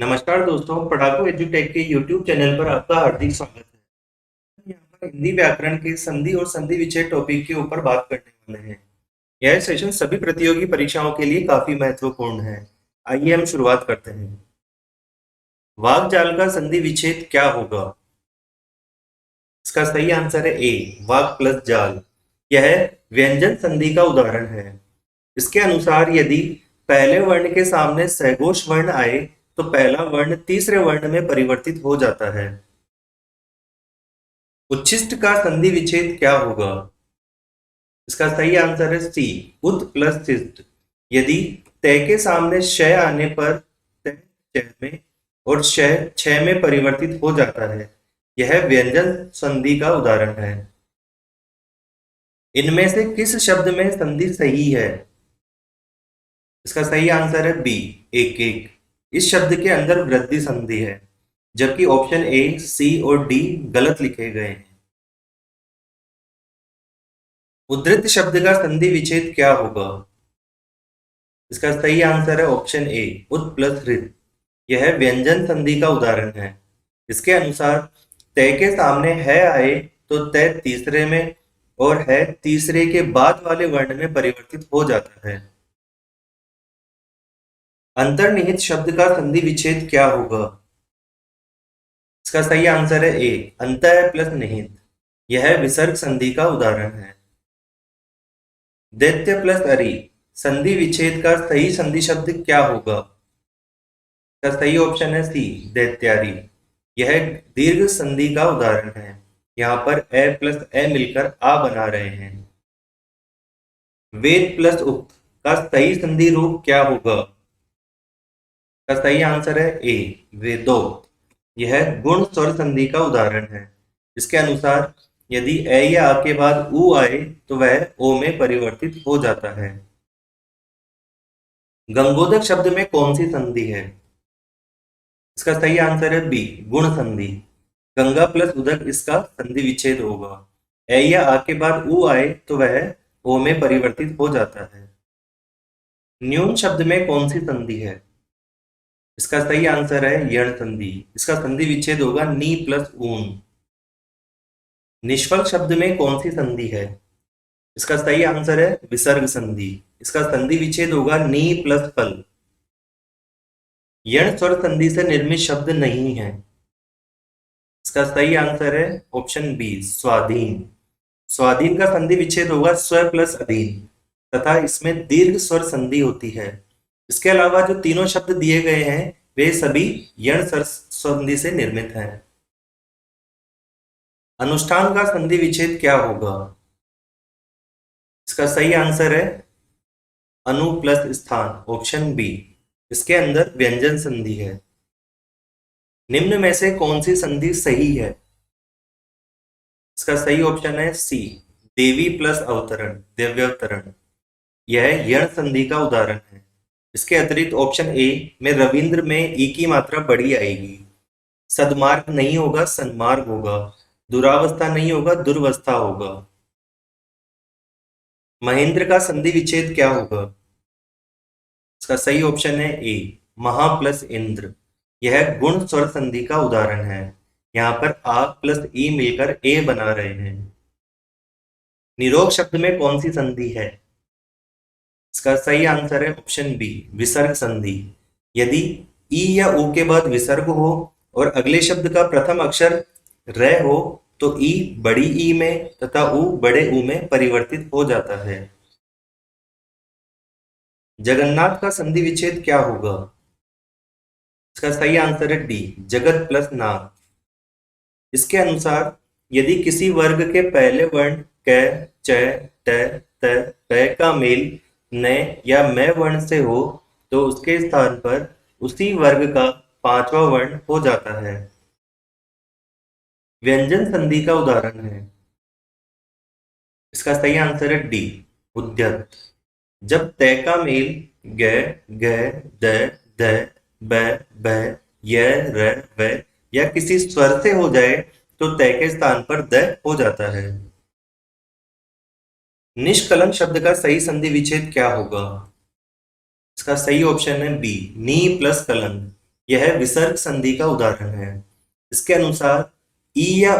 नमस्कार दोस्तों, पढ़ाकू एजुटेक के यूट्यूब चैनल पर आपका हार्दिक स्वागत है। यहाँ पर हिंदी व्याकरण के संधि और संधि विच्छेद टॉपिक के ऊपर बात करने वाले हैं। यह सेशन सभी प्रतियोगी परीक्षाओं के लिए काफी महत्वपूर्ण है। आइए हम शुरुआत करते हैं। वाक जाल का संधि विच्छेद क्या होगा? इसका सही आंसर है ए, वाक प्लस जाल। यह व्यंजन संधि का उदाहरण है। इसके अनुसार यदि पहले वर्ण के सामने सघोष वर्ण आए तो पहला वर्ण तीसरे वर्ण में परिवर्तित हो जाता है। उच्छिष्ट का संधि विच्छेद क्या होगा? इसका सही आंसर है सी, उत प्लस शिष्ट। यदि तय के सामने शय आने पर तय चय में और शय छय में परिवर्तित हो जाता है। यह व्यंजन संधि का उदाहरण है। इनमें से किस शब्द में संधि सही है? इसका सही आंसर है बी, एक एक। इस शब्द के अंदर वृद्धि संधि है, जबकि ऑप्शन ए, सी और डी गलत लिखे गए हैं। उद्धृत शब्द का संधि विच्छेद क्या होगा? इसका सही आंसर है ऑप्शन ए, उत प्लस हृत। यह व्यंजन संधि का उदाहरण है। इसके अनुसार तय के सामने है आए तो तय तीसरे में और है तीसरे के बाद वाले वर्ण में परिवर्तित हो जाता है। अंतर्निहित शब्द का संधि विच्छेद क्या होगा? इसका सही आंसर है ए, अंतः प्लस निहित। यह विसर्ग संधि का उदाहरण है। दैत्य प्लस अरि संधि विच्छेद का सही संधि शब्द क्या होगा? इसका सही ऑप्शन है सी, दैत्यारी। यह दीर्घ संधि का उदाहरण है। यहाँ पर ए प्लस ए मिलकर आ बना रहे हैं। वेद प्लस उक्त का सही संधि रूप क्या होगा? का सही आंसर है ए, वेदोक्त। यह गुण स्वर संधि का उदाहरण है। इसके अनुसार यदि ए या आ के बाद उ आए तो वह ओ में परिवर्तित हो जाता है। गंगोदक शब्द में कौन सी संधि है? इसका सही आंसर है बी, गुण संधि। गंगा प्लस उदक इसका संधि विच्छेद होगा। ए या आ के बाद उ आए तो वह ओ में परिवर्तित हो जाता है। न्यून शब्द में कौन सी संधि है? इसका सही आंसर है यण संधि। इसका संधि विच्छेद होगा नी प्लस ऊन। निष्फल शब्द में कौन सी संधि है? इसका सही आंसर है विसर्ग संधि। इसका संधि विच्छेद होगा नी प्लस फल। यण स्वर संधि से निर्मित शब्द नहीं है। इसका सही आंसर है ऑप्शन बी, स्वाधीन। स्वाधीन का संधि विच्छेद होगा स्व प्लस अधीन तथा इसमें दीर्घ स्वर संधि होती है। इसके अलावा जो तीनों शब्द दिए गए हैं वे सभी यण स्वर संधि से निर्मित हैं। अनुष्ठान का संधि विच्छेद क्या होगा? इसका सही आंसर है अनु प्लस स्थान, ऑप्शन बी। इसके अंदर व्यंजन संधि है। निम्न में से कौन सी संधि सही है? इसका सही ऑप्शन है सी, देवी प्लस अवतरण, दिव्यवतरण। यह यण संधि का उदाहरण है। इसके अतिरिक्त ऑप्शन ए में रविंद्र में ई की मात्रा बड़ी आएगी। सदमार्ग नहीं होगा, सन्मार्ग होगा। दुरावस्था नहीं होगा, दुर्वस्था होगा। महेंद्र का संधि विच्छेद क्या होगा? इसका सही ऑप्शन है ए, महा प्लस इंद्र। यह गुण स्वर संधि का उदाहरण है। यहाँ पर आ प्लस ई मिलकर ए बना रहे हैं। निरोग शब्द में कौन सी संधि है? इसका सही आंसर है ऑप्शन बी, विसर्ग संधि। यदि ई या ऊ के बाद विसर्ग हो और अगले शब्द का प्रथम अक्षर र हो तो ई बड़ी ई में तथा ऊ बड़े ऊ में परिवर्तित हो जाता है। जगन्नाथ का संधि विच्छेद क्या होगा? इसका सही आंसर है डी, जगत प्लस नाथ। इसके अनुसार यदि किसी वर्ग के पहले वर्ण क, च, ट, त, प का मेल न या मैं वर्ण से हो तो उसके स्थान पर उसी वर्ग का पांचवा वर्ण हो जाता है। व्यंजन संधि का उदाहरण है। इसका सही आंसर है डी, उद्यत। जब तय का मेल ग, ग, द, ध, ब, भ, य, र, व या किसी स्वर से हो जाए तो तय के स्थान पर द हो जाता है। निष्कलंक शब्द का सही संधि विच्छेद क्या होगा? इसका सही ऑप्शन है बी, नी प्लस कलंक। यह विसर्ग संधि का उदाहरण है। इसके अनुसार ई या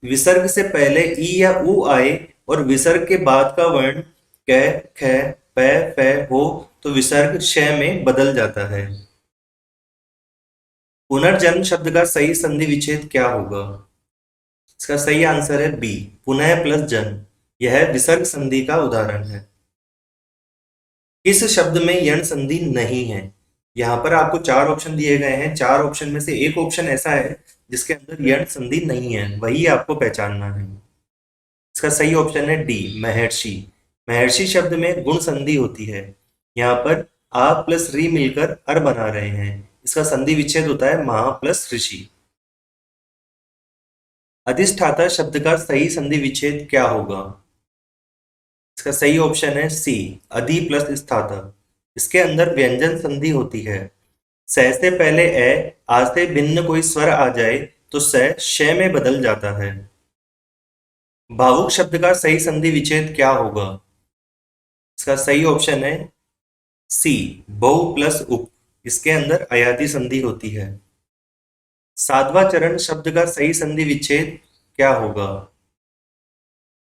विसर्ग से पहले ई या उ आए और विसर्ग के बाद का वर्ण क, ख, प, फ हो तो विसर्ग श में बदल जाता है। पुनर्जन्म शब्द का सही संधि विच्छेद क्या होगा? इसका सही आंसर है बी, पुनः प्लस जन्म। यह विसर्ग संधि का उदाहरण है। किस शब्द में यण संधि नहीं है? यहाँ पर आपको चार ऑप्शन दिए गए हैं। चार ऑप्शन में से एक ऑप्शन ऐसा है जिसके अंदर यण संधि नहीं है, वही आपको पहचानना है। इसका सही ऑप्शन है डी, महर्षि। महर्षि शब्द में गुण संधि होती है। यहाँ पर आ प्लस री मिलकर अर बना रहे हैं। इसका संधि विच्छेद होता है महा प्लस ऋषि। अधिष्ठाता शब्द का सही संधि विच्छेद क्या होगा? इसका सही ऑप्शन है सी, अधि प्लस स्थाता। इसके अंदर व्यंजन संधि होती है। स से पहले ए, आ से भिन्न कोई स्वर आ जाए तो स श में बदल जाता है। भावुक शब्द का सही संधि विच्छेद क्या होगा? इसका सही ऑप्शन है सी, बहु प्लस उप। इसके अंदर अयादि संधि होती है। साधवा चरण शब्द का सही संधि विच्छेद क्या होगा?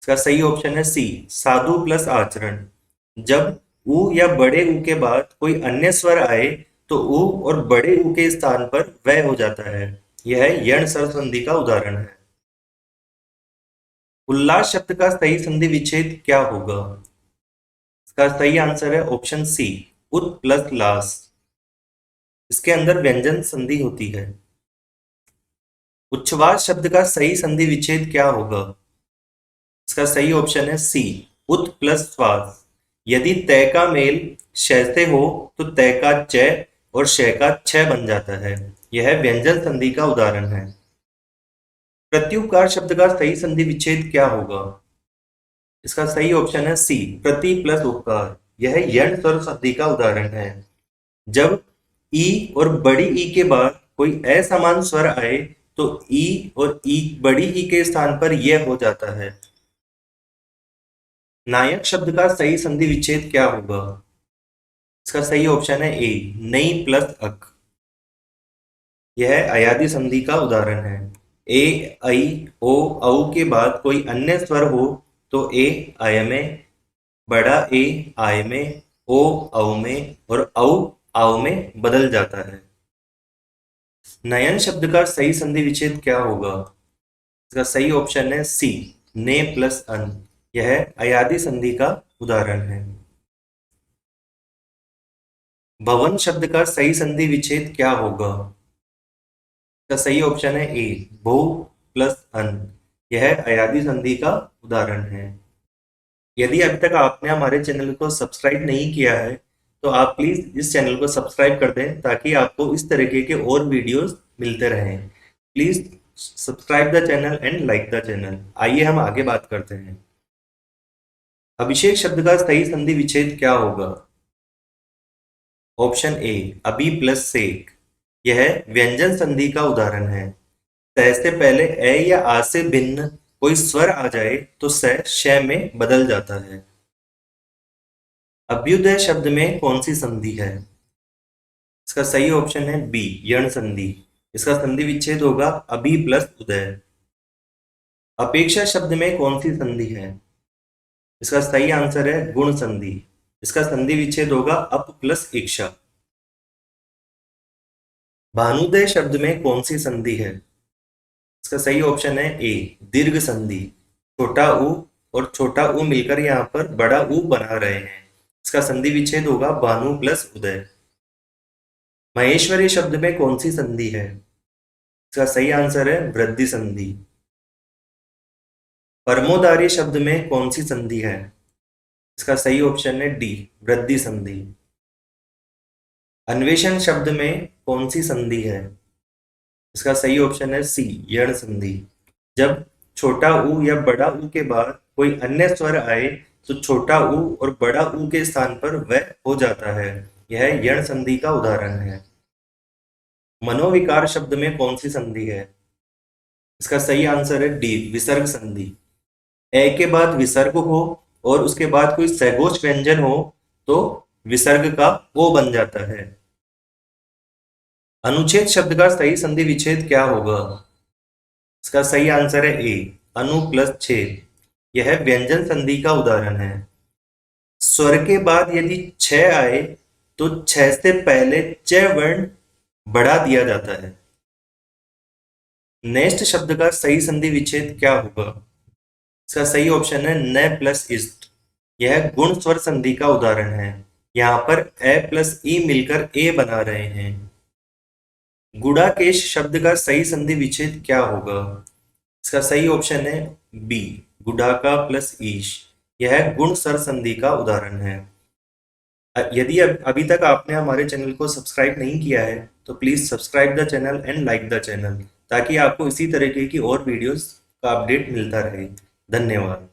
इसका सही ऑप्शन है सी, साधु प्लस आचरण। जब उ या बड़े उ के बाद कोई अन्य स्वर आए तो उ और बड़े उ के स्थान पर वह हो जाता है। यह यण स्वर संधि का उदाहरण है। उल्लास शब्द का सही संधि विच्छेद क्या होगा? इसका सही आंसर है ऑप्शन सी, उत प्लस लास। इसके अंदर व्यंजन संधि होती है। उच्छ्वास शब्द का सही संधि विच्छेद क्या होगा? इसका सही ऑप्शन है सी, उत प्लस श्वास। यदि तय का मेल श से हो तो तय का च और श का छ बन जाता है। यह व्यंजन संधि का उदाहरण है। प्रत्युपकार शब्द का सही संधि विच्छेद क्या होगा? इसका सही ऑप्शन है सी, प्रति प्लस उपकार। यह यण स्वर संधि का उदाहरण है। जब ई और बड़ी ई के बाद कोई असमान स्वर आए तो ई और ई बड़ी ई के स्थान पर यह हो जाता है। नायक शब्द का सही संधि विच्छेद क्या होगा? इसका सही ऑप्शन है ए, नई प्लस अक। यह अयादि संधि का उदाहरण है। ए, ऐ, ओ, औ के बाद कोई अन्य स्वर हो तो ए आय में, बड़ा ए आय में, ओ औ में और औ आव में बदल जाता है। नयन शब्द का सही संधि विच्छेद क्या होगा? इसका सही ऑप्शन है सी, ने प्लस अन। यह अयादि संधि का उदाहरण है। भवन शब्द का सही संधि विच्छेद क्या होगा? इसका सही ऑप्शन है ए, बहु प्लस अन। यह अयादि संधि का उदाहरण है। यदि अभी तक आपने हमारे चैनल को सब्सक्राइब नहीं किया है तो आप प्लीज इस चैनल को सब्सक्राइब कर दें ताकि आपको इस तरीके के और वीडियोस मिलते रहें। Please subscribe the channel and like the channel. आइए हम आगे बात करते हैं। अभिषेक शब्द का सही संधि विच्छेद क्या होगा? ऑप्शन ए, अभी प्लस सेक। यह व्यंजन संधि का उदाहरण है। स से पहले ए या आ से भिन्न कोई स्वर आ जाए तो स श में बदल जाता है। अभ्युदय शब्द में कौन सी संधि है? इसका सही ऑप्शन है बी, यण संधि। इसका संधि विच्छेद होगा अभी प्लस उदय। अपेक्षा शब्द में कौन सी संधि है? इसका सही आंसर है गुण संधि। इसका संधि विच्छेद होगा अप प्लस इक्षा। भानुदय शब्द में कौन सी संधि है? इसका सही ऑप्शन है ए, दीर्घ संधि। छोटा उ और छोटा उ मिलकर यहाँ पर बड़ा उ बना रहे हैं। इसका संधि विच्छेद होगा भानु प्लस उदय। महेश्वरी शब्द में कौन सी संधि है? इसका सही आंसर है वृद्धि संधि। परमोदारी शब्द में कौन सी संधि है? इसका सही ऑप्शन है डी, वृद्धि संधि। अन्वेषण शब्द में कौन सी संधि है? इसका सही ऑप्शन है सी, यण संधि। जब छोटा ऊ या बड़ा ऊ के बाद कोई अन्य स्वर आए तो छोटा ऊ और बड़ा ऊ के स्थान पर वह हो जाता है। यह यण संधि का उदाहरण है। मनोविकार शब्द में कौन सी संधि है? इसका सही आंसर है डी, विसर्ग संधि। ए के बाद विसर्ग हो और उसके बाद कोई सघोष व्यंजन हो तो विसर्ग का ओ बन जाता है। अनुच्छेद शब्द का सही संधि विच्छेद क्या होगा? इसका सही आंसर है ए, अनु प्लस छेद। यह व्यंजन संधि का उदाहरण है। स्वर के बाद यदि छ आए तो छ से पहले च वर्ण बढ़ा दिया जाता है। नेस्ट शब्द का सही संधि विच्छेद क्या होगा? इसका सही ऑप्शन है न प्लस इस्ट। यह गुण स्वर संधि का उदाहरण है। यहाँ पर ए प्लस ई मिलकर ए बना रहे हैं। गुड़ाकेश शब्द का सही संधि विच्छेद क्या होगा? इसका सही ऑप्शन है बी, गुडाका प्लस ईश। यह गुण स्वर संधि का उदाहरण है। यदि अभी तक आपने हमारे चैनल को सब्सक्राइब नहीं किया है तो please subscribe the channel and like the channel, ताकि आपको इसी तरीके की और वीडियोस का अपडेट मिलता रहे। धन्यवाद।